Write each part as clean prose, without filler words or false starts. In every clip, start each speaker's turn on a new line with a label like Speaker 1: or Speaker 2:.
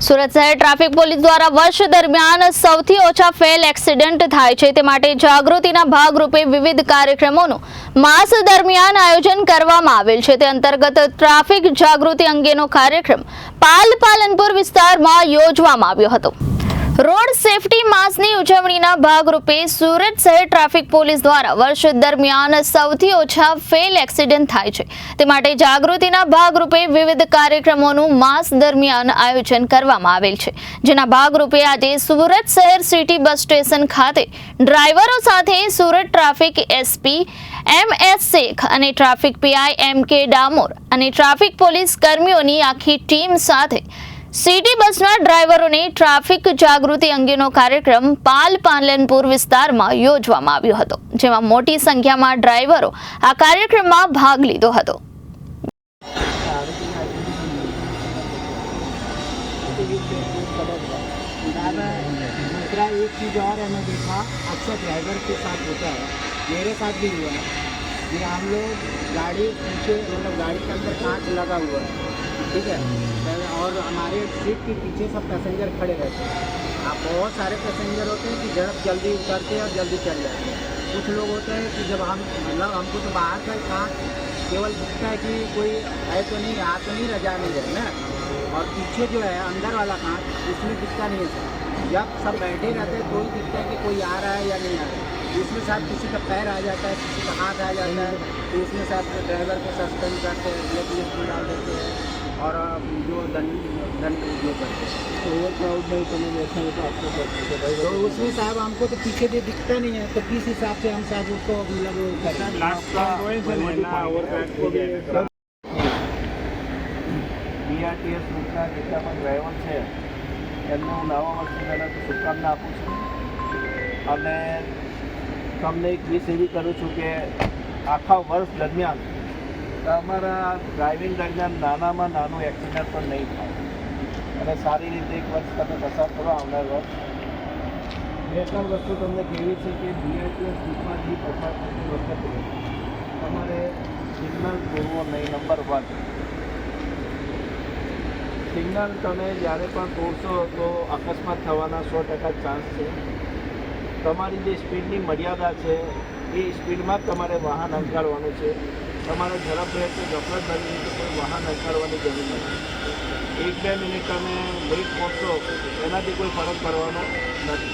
Speaker 1: સુરત શહેર traffic police દ્વારા વર્ષ દરમિયાન સૌથી ઓછા ફેલ એક્સિડન્ટ થાય છે તે માટે જાગૃતિના ભાગરૂપે વિવિધ કાર્યક્રમોનું માસ દરમિયાન આયોજન કરવામાં આવેલ છે। તે અંતર્ગત ટ્રાફિક જાગૃતિ અંગેનો કાર્યક્રમ પાલનપુર વિસ્તારમાં યોજવામાં આવ્યો હતો। રોડ સેફટી માસની ઉજવણીના ભાગરૂપે સુરત શહેર ટ્રાફિક પોલીસ દ્વારા વર્ષ દરમિયાન સૌથી ઓછા ફેલ એક્સિડન્ટ થાય છે તે માટે જાગૃતિના ભાગરૂપે વિવિધ કાર્યક્રમોનું માસ દરમિયાન આયોજન કરવામાં આવેલ છે, જેના ભાગરૂપે આજે સુરત શહેર સિટી બસ સ્ટેશન ખાતે ડ્રાઈવરો સાથે Surat traffic SP MS Shaikh અને ટ્રાફિક PI MK ડામોર અને ટ્રાફિક પોલીસ કર્મીઓની આખી ટીમ સાથે સિટી બસના ડ્રાઈવરોને ટ્રાફિક જાગૃતિ અંગેનો કાર્યક્રમ પાલનપુર વિસ્તારમાં યોજવામાં આવ્યો હતો, જેમાં મોટી સંખ્યામાં ડ્રાઈવરો આ કાર્યક્રમમાં ભાગ લીધો હતો।
Speaker 2: दूसरा एक चीज़ और है, मैं देखा अक्सर ड्राइवर के साथ होता है, मेरे साथ भी हुआ है कि हम लोग गाड़ी पीछे मतलब गाड़ी के अंदर कांच लगा हुआ है, ठीक है, और हमारे सीट के पीछे सब पैसेंजर खड़े रहते हैं। आप बहुत सारे पैसेंजर होते हैं कि जल्दी उतरते हैं और जल्दी चल जाते हैं। कुछ लोग होते हैं कि जब हम मतलब हमको तो बाहर का कांच केवल दिखता है कि कोई है तो नहीं, आ तो नहीं, रजा नहीं है ना, और पीछे जो है अंदर वाला कांच उसमें दिखता नहीं है। जब सब बैठे रहते हैं तो ही दिखता है कि कोई आ रहा है या नहीं आ रहा है। इसमें साथ किसी का पैर आ जाता है, किसी का हाथ आ जाता है, तो इसमें साथ ड्राइवर को सस्पेंड करते हैं, ब्लैकलिस्ट में डाल देते हैं और जो दंड जो करते हैं। ओवर क्राउड में तो नहीं बैठे तो आपको तो उसमें साहब हमको तो पीछे भी दिखता नहीं है, तो किस हिसाब से हम साहब उसको मतलब
Speaker 3: BRTS રૂટના જેટલા પણ ડ્રાઈવર છે એમને હું નવા વર્ષની પહેલાં શુભકામના આપું છું અને તમને એક વિશ એવી કરું છું કે આખા વર્ષ દરમિયાન તમારા ડ્રાઇવિંગ દરમિયાન નાનામાં નાનું એક્સિડન્ટ પણ નહીં થાય અને સારી રીતે એક વર્ષ તમે પસાર કરો। આવનાર વર્ષ બે ત્રણ વસ્તુ તમને કહેવી છે કે BRTS રૂટમાંથી પસાર થતી વખતે તમારે સિગ્નલ તોડવો નહીં। નંબર 1, સિગ્નલ તમે જ્યારે પણ તોડશો તો અકસ્માત થવાના 100% ચાન્સ છે। તમારી જે સ્પીડની મર્યાદા છે એ સ્પીડમાં જ તમારે વાહન હંકારવાનું છે। તમારે ઝડપ રહે તો ગફલત ભરી રીતે કોઈ વાહન હંકારવાની જરૂર નથી। 1-2 મિનિટ તમે લેટ પહોંચશો એનાથી કોઈ ફરક પડવાનો નથી।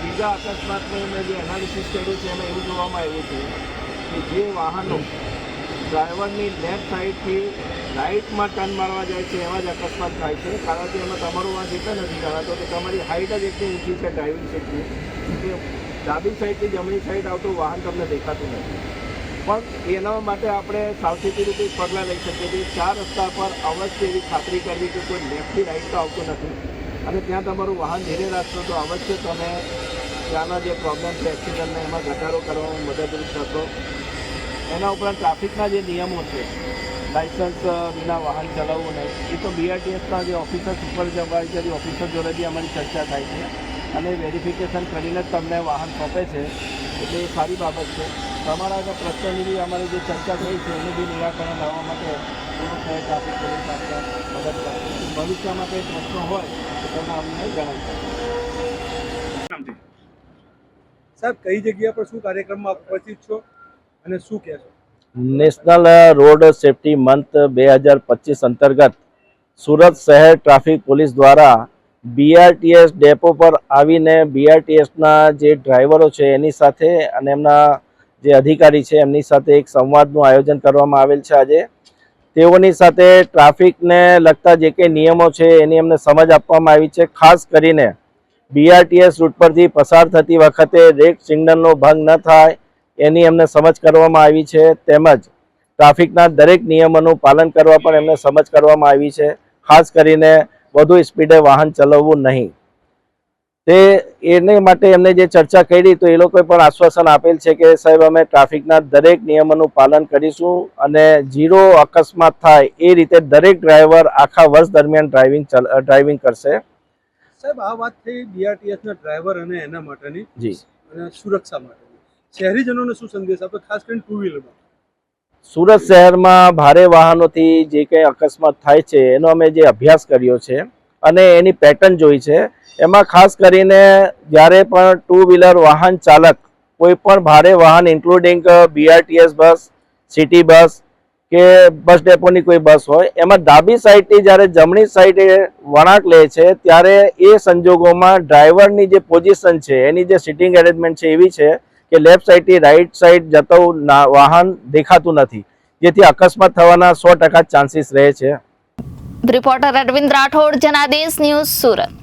Speaker 3: બીજા અકસ્માતમાં મેં જે એનાલિસિસ કર્યું છે એમાં એવું જોવામાં આવ્યું છે કે જે વાહનો ડ્રાઈવરની લેફ્ટ સાઈડથી રાઈટમાં ટર્ન મારવા જાય છે એમાં જ અકસ્માત થાય છે, કારણ કે એમાં તમારું વાંક એટલે નથી જણાતો કે તમારી હાઈટ જ એટલી ઊંચી છે ડ્રાઇવિંગ સીટની કે ડાબી સાઈડથી જમણી સાઈડ આવતું વાહન તમને દેખાતું નથી। પણ એના માટે આપણે સાવચેતી રીતે પગલાં લઈ શકીએ છીએ। 4 રસ્તા પર અવશ્ય એવી ખાતરી કરવી કે કોઈ લેફ્ટથી રાઈટ તો આવતું નથી અને ત્યાં તમારું વાહન ધીરે રાખશો તો અવશ્ય તમે ત્યાંના જે પ્રોબ્લેમ છે એક્સિડન્ટને એમાં ઘટાડો કરવામાં મદદરૂપ થશો। એના ઉપરાંત ટ્રાફિકના જે નિયમો છે, લાઇસન્સ વિના વાહન ચલાવવું નહીં, એ તો BRTSના જે ઓફિસર સુપરવાઇઝરી ઓફિસર જોડે બી અમારી ચર્ચા થાય છે અને વેરિફિકેશન કરીને જ તમને વાહન સોંપે છે, એટલે એ સારી બાબત છે। તમારા આગળ પ્રશ્નની બી અમારી જે ચર્ચા થઈ છે એનું બી નિરાકરણ લાવવા માટે પૂર્વ શહેર ટ્રાફિક પોલીસ આપણે મદદ કરશે। ભવિષ્યમાં કંઈ પ્રશ્નો હોય તો તમે અમને જણાવી શકો।
Speaker 4: સાહેબ, કઈ જગ્યા પર શું કાર્યક્રમમાં ઉપસ્થિત છો અને શું કહેશો?
Speaker 3: નેશનલ રોડ સેફટી મંથ 2025 અંતર્ગત સુરત શહેર ટ્રાફિક પોલીસ દ્વારા BRTS ડેપો પર આવીને BRTSના જે ડ્રાઈવરો છે એની સાથે અને એમના જે અધિકારી છે એમની સાથે એક સંવાદનું આયોજન કરવામાં આવેલ છે। આજે તેઓની સાથે ટ્રાફિકને લગતા જે કંઈ નિયમો છે એની એમને સમજ આપવામાં આવી છે। ખાસ કરીને BRTS રૂટ પરથી પસાર થતી વખતે રેડ સિગ્નલનો ભંગ ન થાય એની એમને સમજ કરવામાં આવી છે, તેમજ ટ્રાફિકના દરેક નિયમોનું પાલન કરવા પણ એમને સમજ કરવામાં આવી છે। ખાસ કરીને વધુ સ્પીડે વાહન ચલાવવું નહીં, તે એને માટે એમને જે ચર્ચા કરી તો એ લોકોએ પણ આશ્વાસન આપેલ છે કે સાહેબ અમે ટ્રાફિકના દરેક નિયમોનું પાલન કરીશું અને 0 અકસ્માત થાય એ રીતે દરેક ડ્રાઈવર આખા વર્ષ દરમિયાન ડ્રાઇવિંગ કરશે।
Speaker 4: સાહેબ, આ વાત થઈ BRTSના ડ્રાઈવર અને એના માટેની
Speaker 3: જી
Speaker 4: અને સુરક્ષા માટેની, શહેરીજનોને શું સંદેશ આપો, ખાસ કરીને 2 વ્હીલરમાં?
Speaker 3: સુરત શહેરમાં ભારે વાહનોથી જે કંઈ અકસ્માત થાય છે એનો અમે જે અભ્યાસ કર્યો છે અને એની પેટર્ન જોઈ છે. એમાં ખાસ કરીને જ્યારે પણ ટુ વ્હીલર વાહન ચાલક કોઈ પણ ભારે વાહન ઇન્ક્લુડિંગ BRTS બસ, સિટી બસ કે બસ ડેપોની કોઈ બસ હોય એમાં ડાબી સાઈડથી જ્યારે જમણી સાઈડે વળાંક લે છે ત્યારે એ સંજોગોમાં ડ્રાઈવરની જે પોઝિશન છે એની જે સિટિંગ એરેન્જમેન્ટ છે એવી છે કે લેફ્ટ સાઈડથી રાઈટ સાઈડ જતું વાહન દેખાતું નથી, જેથી અકસ્માત થવાના 100% ચાન્સીસ રહે છે.
Speaker 1: Reporter Arvind Rathod, Janadesh news, Surat.